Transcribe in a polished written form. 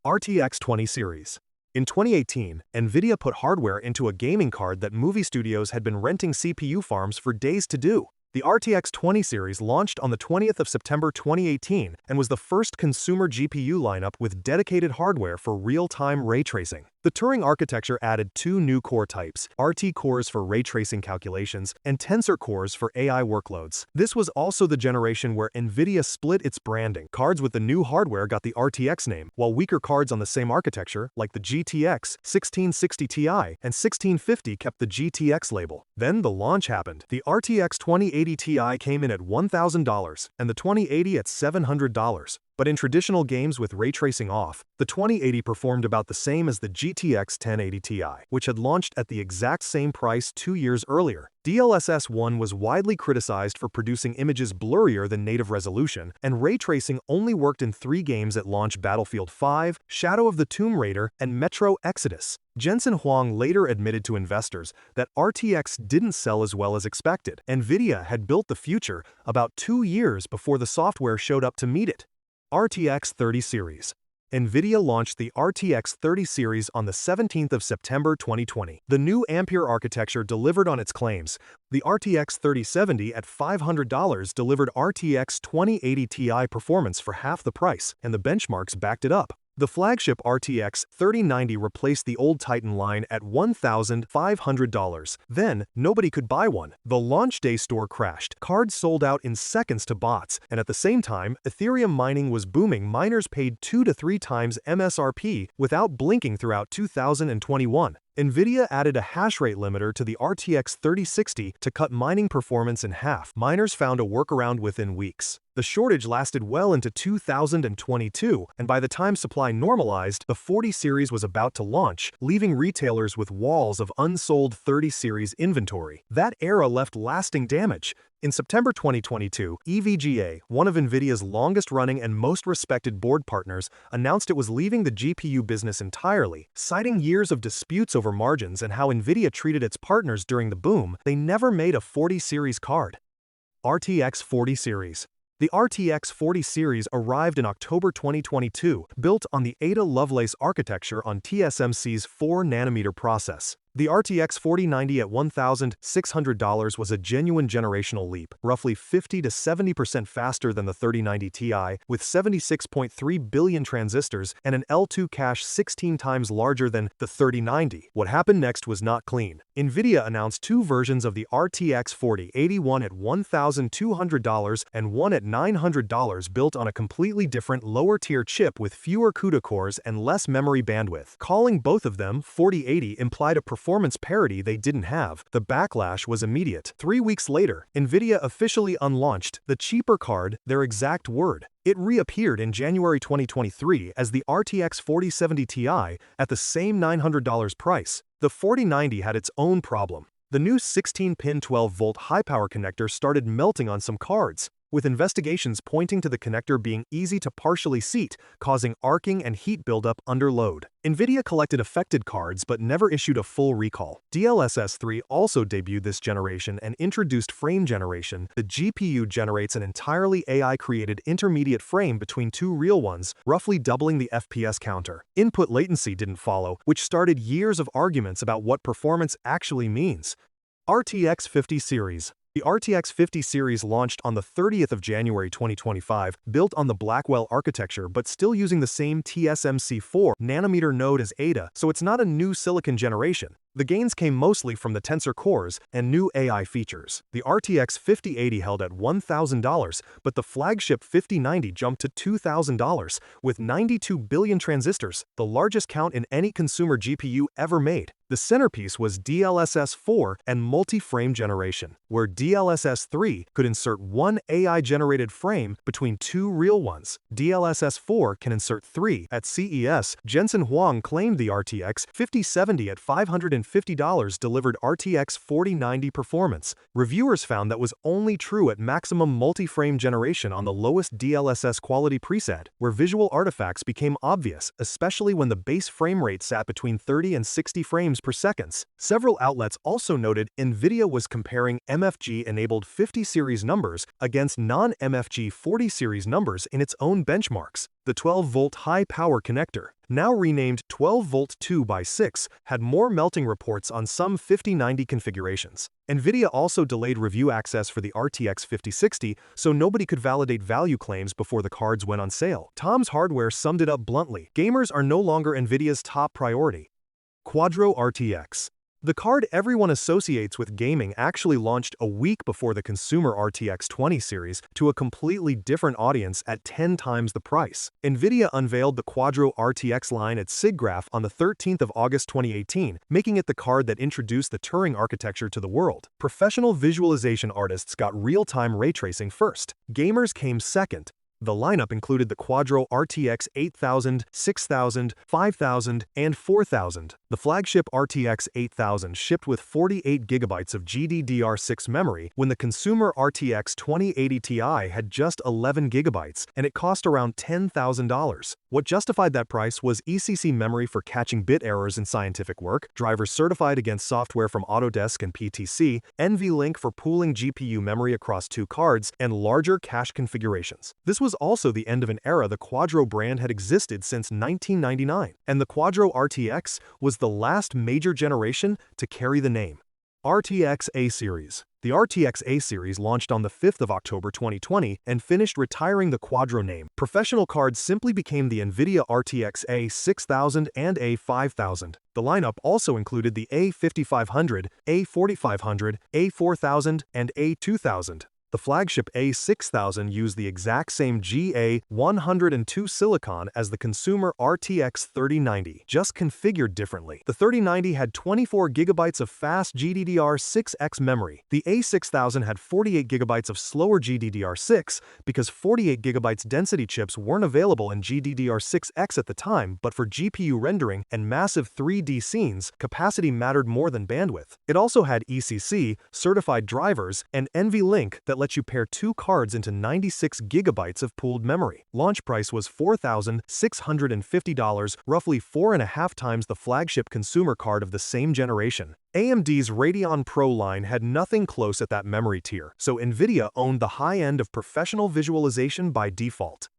RTX 20 Series. In 2018, NVIDIA put hardware into a gaming card that movie studios had been renting CPU farms for days to do. The RTX 20 series launched on the 20th of September 2018 and was the first consumer GPU lineup with dedicated hardware for real-time ray tracing. The Turing architecture added two new core types, RT cores for ray tracing calculations and Tensor cores for AI workloads. This was also the generation where NVIDIA split its branding. Cards with the new hardware got the RTX name, while weaker cards on the same architecture, like the GTX 1660 Ti and 1650, kept the GTX label. Then the launch happened. The RTX 2080 Ti came in at $1,000 and the 2080 at $700. But in traditional games with ray tracing off, the 2080 performed about the same as the GTX 1080 Ti, which had launched at the exact same price 2 years earlier. DLSS 1 was widely criticized for producing images blurrier than native resolution, and ray tracing only worked in 3 games at launch: Battlefield 5, Shadow of the Tomb Raider, and Metro Exodus. Jensen Huang later admitted to investors that RTX didn't sell as well as expected. NVIDIA had built the future about 2 years before the software showed up to meet it. RTX 30 Series. NVIDIA launched the RTX 30 series on the 17th of September 2020. The new Ampere architecture delivered on its claims. The RTX 3070 at $500 delivered RTX 2080 Ti performance for half the price, and the benchmarks backed it up. The flagship RTX 3090 replaced the old Titan line at $1,500. Then, nobody could buy one. The launch day store crashed. Cards sold out in seconds to bots, and at the same time, Ethereum mining was booming. Miners paid 2 to 3 times MSRP without blinking throughout 2021. NVIDIA added a hash rate limiter to the RTX 3060 to cut mining performance in half. Miners found a workaround within weeks. The shortage lasted well into 2022, and by the time supply normalized, the 40 series was about to launch, leaving retailers with walls of unsold 30 series inventory. That era left lasting damage. In September 2022, EVGA, one of NVIDIA's longest-running and most respected board partners, announced it was leaving the GPU business entirely, citing years of disputes over margins and how NVIDIA treated its partners during the boom. They never made a 40 series card. RTX 40 Series. The RTX 40 series arrived in October 2022, built on the Ada Lovelace architecture on TSMC's 4nm process. The RTX 4090 at $1,600 was a genuine generational leap, roughly 50 to 70% faster than the 3090 Ti, with 76.3 billion transistors and an L2 cache 16 times larger than the 3090. What happened next was not clean. NVIDIA announced 2 versions of the RTX 4080, one at $1,200 and one at $900, built on a completely different lower-tier chip with fewer CUDA cores and less memory bandwidth. Calling both of them 4080 implied a performance parity they didn't have. The backlash was immediate. 3 weeks later, NVIDIA officially unlaunched the cheaper card, their exact word. It reappeared in January 2023 as the RTX 4070 Ti at the same $900 price. The 4090 had its own problem. The new 16-pin 12-volt high-power connector started melting on some cards, with investigations pointing to the connector being easy to partially seat, causing arcing and heat buildup under load. NVIDIA collected affected cards but never issued a full recall. DLSS 3 also debuted this generation and introduced frame generation. The GPU generates an entirely AI-created intermediate frame between 2 real ones, roughly doubling the FPS counter. Input latency didn't follow, which started years of arguments about what performance actually means. RTX 50 Series. The RTX 50 series launched on the 30th of January 2025, built on the Blackwell architecture but still using the same TSMC 4nm node as Ada, so it's not a new silicon generation. The gains came mostly from the Tensor cores and new AI features. The RTX 5080 held at $1,000, but the flagship 5090 jumped to $2,000, with 92 billion transistors, the largest count in any consumer GPU ever made. The centerpiece was DLSS 4 and multi-frame generation, where DLSS 3 could insert one AI-generated frame between 2 real ones. DLSS 4 can insert 3. At CES, Jensen Huang claimed the RTX 5070 at $550 delivered RTX 4090 performance. Reviewers found that was only true at maximum multi-frame generation on the lowest DLSS quality preset, where visual artifacts became obvious, especially when the base frame rate sat between 30 and 60 frames frames per second. Several outlets also noted NVIDIA was comparing MFG-enabled 50 series numbers against non-MFG 40 series numbers in its own benchmarks. The 12-volt high-power connector, now renamed 12-volt 2x6, had more melting reports on some 5090 configurations. NVIDIA also delayed review access for the RTX 5060, so nobody could validate value claims before the cards went on sale. Tom's Hardware summed it up bluntly: gamers are no longer NVIDIA's top priority. Quadro RTX. The card everyone associates with gaming actually launched a week before the consumer RTX 20 series to a completely different audience at 10 times the price. NVIDIA unveiled the Quadro RTX line at SIGGRAPH on the 13th of August 2018, making it the card that introduced the Turing architecture to the world. Professional visualization artists got real-time ray tracing first. Gamers came second. The lineup included the Quadro RTX 8000, 6000, 5000, and 4000. The flagship RTX 8000 shipped with 48GB of GDDR6 memory when the consumer RTX 2080 Ti had just 11GB, and it cost around $10,000. What justified that price was ECC memory for catching bit errors in scientific work, drivers certified against software from Autodesk and PTC, NVLink for pooling GPU memory across two cards, and larger cache configurations. This was also the end of an era the Quadro brand had existed since 1999, and the Quadro RTX was the last major generation to carry the name. RTX-A Series. The RTX-A Series launched on the 5th of October 2020 and finished retiring the Quadro name. Professional cards simply became the NVIDIA RTX-A 6000 and A 5000. The lineup also included the A 5500, A 4500, A 4000, and A 2000. The flagship A6000 used the exact same GA102 silicon as the consumer RTX 3090, just configured differently. The 3090 had 24GB of fast GDDR6X memory. The A6000 had 48GB of slower GDDR6 because 48GB density chips weren't available in GDDR6X at the time, but for GPU rendering and massive 3D scenes, capacity mattered more than bandwidth. It also had ECC, certified drivers, and NVLink that lets you pair two cards into 96GB of pooled memory. Launch price was $4,650, roughly 4.5 times the flagship consumer card of the same generation. AMD's Radeon Pro line had nothing close at that memory tier, so NVIDIA owned the high end of professional visualization by default.